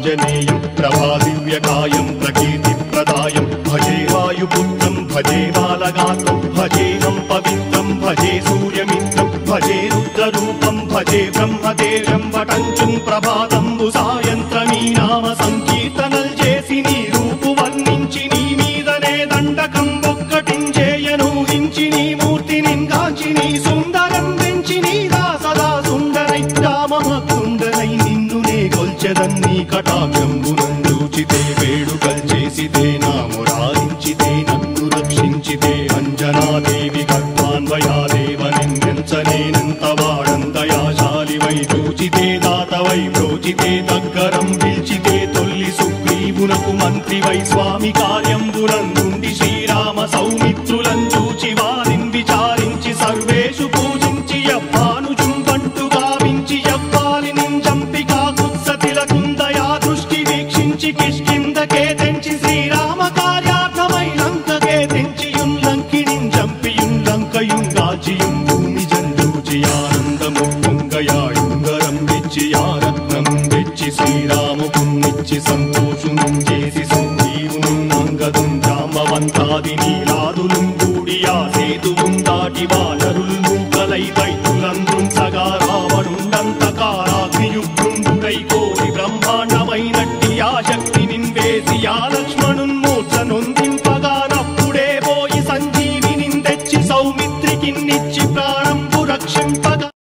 ఆంజనేయం ప్రభాదివ్యకాయం ప్రకీర్తిప్రదాయం భజే వాయుపుత్రం భజే బాలగాత్రం భజేహం పవిత్రం భజే సూర్యమిత్రం భజే రుద్రరూపం భజే బ్రహ్మదేవం వటంచుం ప్రభాతంబు సాయంత్రమీ నామ సంకీర్తనల్ చేసి నీ రూపు వర్ణించి నీ మీదనే దండకం ఒక్కటించేయనూహించి నీ మూర్తిని గాంచి నీ సుందరం పెంచి నీ దాసదా సుందరై రామభక్తుండనై నిన్నునే గొల్చెదన్నీ కటాక్షంబునందూచితే వేడుకల్ చేసితే నా మురారించితే నన్ను రక్షించితే అంజనాదేవి గర్భాన్వయాదేవనిందించనేనంత వాడంతయాశాలివై చూచితే దాతవై ప్రోచితే దగ్గరం పిలిచితే తొల్లి సుగ్రీవునకు మంత్రివై స్వామి కార్యంబునందుండి శ్రీరామ సౌమిత్రులను చూచి వారిని విచారించి సర్వేషు పూజించి యవ్వానుజుంబంటు గావించి యవ్వాలిని చంపి కాకుత్సతిలకుందయా దృష్టి వీక్షించి కిష్కిందకే తెంచి శ్రీరామ కార్యార్థమై లంకకే తెంచియుం లంకిణిం చంపియుం లంకయుం గాచియుం భూమి జందూచి ఆనందము పొంగయాయుంగరం తెచ్చి ఆరత్నం తెచ్చి శ్రీరాముకున్నిచ్చి సంతోషునం చేసి సుగ్రీవును అంగదుం జాంబవంతాది నీలాదులు కూడి ఆ సేతువుం దాటి వానరులు మూకలై దైత్యులందృంచగా రావణుండంతకారాగ్నియుగ్రుండుడై కోరి బ్రహ్మాండమైనట్టి ఆ శక్తి నిన్వేసి ఆ లక్ష్మణున్ మూర్ఛనొందింపగా నప్పుడే పోయి సంజీవిని తెచ్చి సౌమిత్రికిన్నిచ్చి ప్రాణం